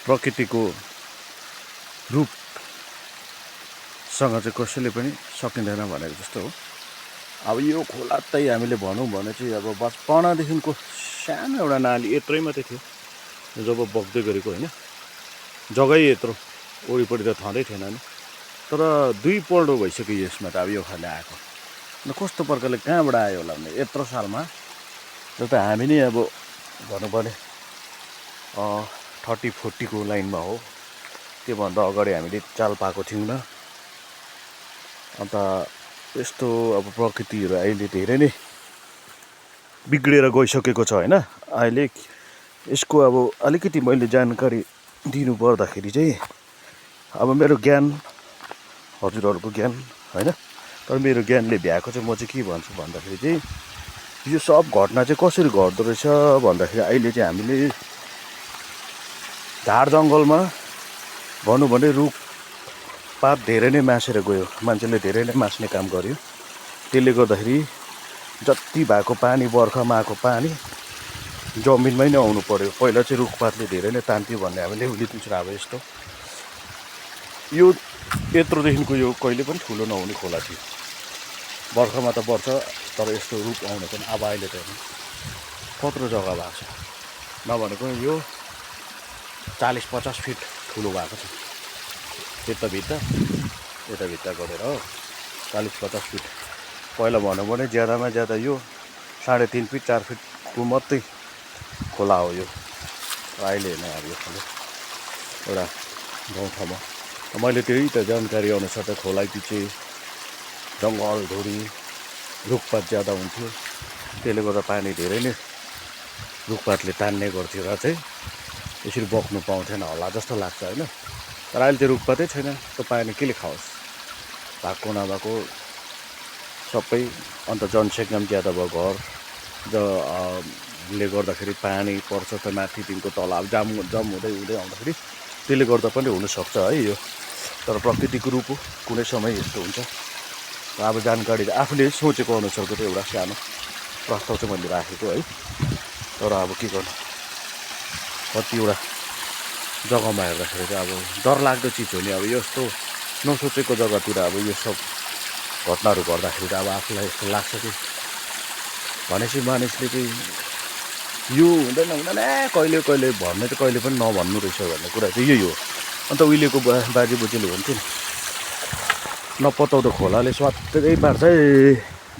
प्रकृतिको रूपसँग चाहिँ कसैले पनि सकिँदैन भनेको जस्तो हो। अब यो खोला चाहिँ हामीले भनौँ भने चाहिँ अब बचपनदेखिको सानो एउटा नाली यत्रै मात्रै थियो जब बग्दै गरेको होइन, जग्गै यत्रो वरिपरि त छँदै थिएन नि। तर दुईपल्ट भइसक्यो यसमा त अब यो खाले आएको। अन्त कस्तो प्रकारले कहाँबाट आयो होला भने यत्रो सालमा जस्तै हामी नै अब भनौँ भने 30-40 को लाइनमा हो, त्योभन्दा अगाडि हामीले चाल पाएको थियौँ। अन्त यस्तो अब प्रकृतिहरू अहिले धेरै नै बिग्रेर गइसकेको छ होइन। अहिले यसको अब अलिकति मैले जानकारी दिनु पर्दाखेरि चाहिँ अब मेरो ज्ञान हजुरहरूको ज्ञान होइन, तर मेरो ज्ञानले भ्याएको चाहिँ म चाहिँ के भन्छु भन्दाखेरि चाहिँ यो सब घटना चाहिँ कसरी घट्दो रहेछ भन्दाखेरि अहिले चाहिँ हामीले झार जङ्गलमा भनौँ भने रुखपात धेरै नै मासेर गयो, मान्छेले धेरै नै मास्ने काम गर्यो। त्यसले गर्दाखेरि जति भएको पानी बर्खामा आएको पानी जमिनमै नै आउनु पर्यो। पहिला चाहिँ रुखपातले धेरै नै तान्थ्यो भन्ने हामीले उहिलेदेखि अब यस्तो यो यत्रोदेखिको यो कहिले पनि ठुलो नहुने खोला थियो। बर्खामा त बढ्छ, तर यस्तो रुख आउनु पनि अब अहिले त कत्रो जग्गा भएको छ नभनेको यो 40-50 फिट ठुलो भएको छ। यता गरेर हो 40-50 फिट। पहिला भनौँ भने ज्यादामा ज्यादा यो 3.5 फिट 4 फिटको मात्रै खोला हो यो। अहिले हेर्नु अब यो खोला एउटा गाउँठाउँमा मैले त्यही त जानकारी अनुसार त खोला पछि जङ्गलधुरी रुखपात ज्यादा हुन्थ्यो, त्यसले गर्दा पानी धेरै नै रुखपातले तान्ने गर्थ्यो र चाहिँ यसरी बग्नु पाउँथेन होला जस्तो लाग्छ होइन। तर अहिले त्यो रुखपातै छैन, त्यो पानी केले खाओस्, भएको नभएको सबै। अन्त जनसङ्ख्या पनि ज्यादा भयो, घर ले गर्दाखेरि पानी पर्छ त माथिदेखिको तल अब जम हुँदै आउँदाखेरि त्यसले गर्दा पनि हुनसक्छ है यो। तर प्रकृतिको रूप हो, कुनै समय यस्तो हुन्छ। र अब जानकारी आफूले सोचेको अनुसारको चाहिँ एउटा सानो प्रस्ताव चाहिँ मैले राखेको है। तर अब के गर्नु, कतिवटा जग्गामा हेर्दाखेरि चाहिँ अब डरलाग्दो चिज हो नि। अब यस्तो नसोचेको जग्गातिर अब यो सब घटनाहरू गर्दाखेरि त अब आफूलाई यस्तो लाग्छ कि भनेपछि मानिसले चाहिँ यो हुँदैन कहिले भन्ने त कहिले पनि नभन्नु रहेछ भन्ने कुरा चाहिँ यही हो। अन्त उहिलेको बाजे बोजूले हुन्थ्यो नि, नपताउँदो खोलाले स्वात्तै पार्छ है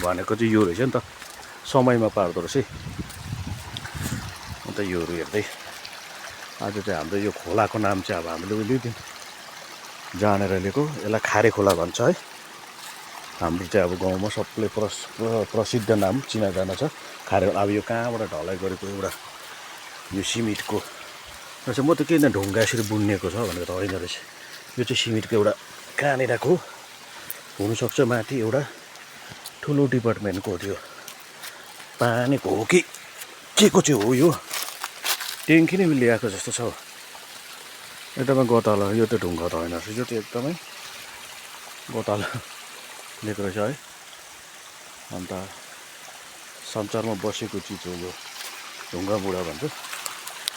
भनेको चाहिँ यो रहेछ नि त, समयमा पार्दो रहेछ है। अन्त योहरू हेर्दै आज चाहिँ हाम्रो यो खोलाको नाम चाहिँ अब हामीले उहिलेदेखि जानेर लिएको, यसलाई खारे खोला भन्छ है। हाम्रो चाहिँ अब गाउँमा सबले प्रसिद्ध नाम चिनाजाना छ खारे। अब यो कहाँबाट ढलाइ गरेको एउटा यो सिमेन्टको रहेछ। म त किन ढुङ्गा यसरी बुनिएको छ भनेको त होइन रहेछ, यो चाहिँ सिमेन्टको एउटा कहाँनिरको हुनसक्छ, माथि एउटा ठुलो डिपार्टमेन्टको हो त्यो पानीको हो कि के को चाहिँ हो, यो ट्याङ्की नै ल्याएको जस्तो छ। एकदमै गतालो, यो त ढुङ्गा त होइन रहेछ, यो चाहिँ एकदमै गतालो लिएको रहेछ है। अन्त संसारमा बसेको चिज हो यो ढुङ्गा बुढा भन्छ,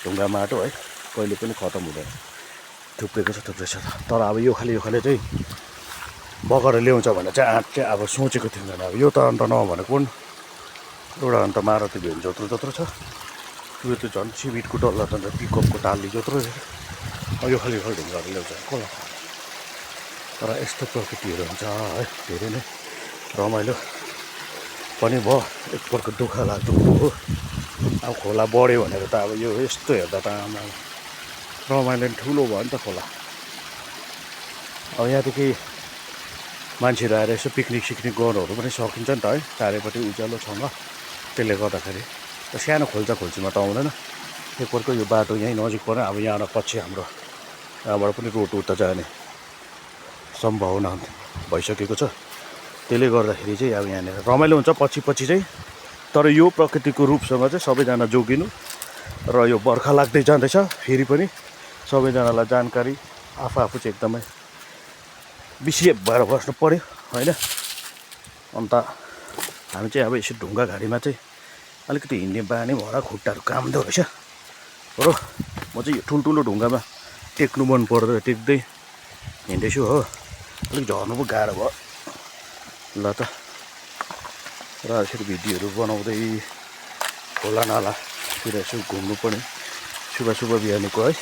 ढुङ्गा माटो है, कहिले पनि खतम हुँदैन, थुप्रेको छ। तर अब यो खाले चाहिँ बगेर ल्याउँछ भने चाहिँ आँट चाहिँ अब सोचेको थिएन। अब यो त अन्त नभनेको पनि एउटा अन्त मारुति भ्यान जत्रो छ, यो त झन् सिमेन्टको डल्ला त अन्त पिकअपको टाली जत्रो यो खाले ढुङ्गाहरू ल्याउँछ कसलाई। तर यस्तो प्रकृतिहरू हुन्छ है, धेरै नै रमाइलो पनि भयो, एक प्रकार दुःख लाग्दो हो। अब खोला बढ्यो भनेर त अब यो यस्तो हेर्दा त आमा रमाइलो ठुलो भयो नि त खोला। अब यहाँदेखि मान्छेहरू आएर यसो पिकनिक गर्नुहरू पनि सकिन्छ नि त है, चारैपट्टि उज्यालोसँग। त्यसले गर्दाखेरि सानो खोल्छामा त आउँदैन। एकपल्ट यो बाटो यहीँ नजिक पर्यो, अब यहाँ पछि हाम्रो यहाँबाट पनि रोड उता जाने सम्भावना भइसकेको छ। त्यसले गर्दाखेरि चाहिँ अब यहाँनिर रमाइलो हुन्छ पछि चाहिँ। तर यो प्रकृतिको रूपसँग चाहिँ सबैजना जोगिनु र यो बर्खा लाग्दै जाँदैछ, फेरि पनि सबैजनालाई जानकारी आफू चाहिँ एकदमै विषय भएर बस्नु पऱ्यो होइन। अन्त हामी चाहिँ अब यसो ढुङ्गा घारीमा चाहिँ अलिकति हिँड्ने बानी भएर खुट्टाहरू काम्दो रहेछ। र म चाहिँ यो ठुल्ठुलो ढुङ्गामा टेक्नु मन पर्दैन टेक्दै हिँड्दैछु हो अलिक झर्नु पो गाह्रो भयो ल त र यसरी भिडियोहरू बनाउँदै खोला नालातिर यसो घुम्नु पनि सुबह बिहानीको है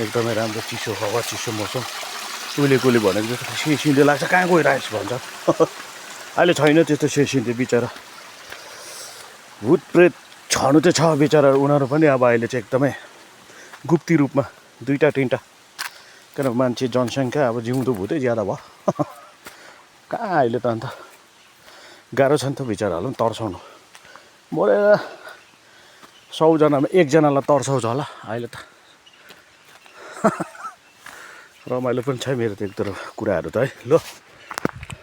एकदमै राम्रो चिसो हावा चिसो मौसम उहिलेकोले भनेको जस्तो सेसिँदै लाग्छ कहाँ गइरहेछ भन्छ अहिले छैन त्यस्तो सेसिँदै बिचरा भूत प्रेत छनु चाहिँ छ बिचरा उनीहरू पनि अब अहिले चाहिँ एकदमै गुप्ती रूपमा 2-3टा किन मान्छे जनसङ्ख्या अब जिउँदो भूतै ज्यादा भयो कहाँ अहिले त अन्त गाह्रो छ नि त बिचराहरूलाई पनि तर्साउनु मरेर 100 जनामा 1 जनालाई तर्साउँछ होला अहिले त रमाइलो पनि छ मेरो त एक तरफ कुराहरू त है ल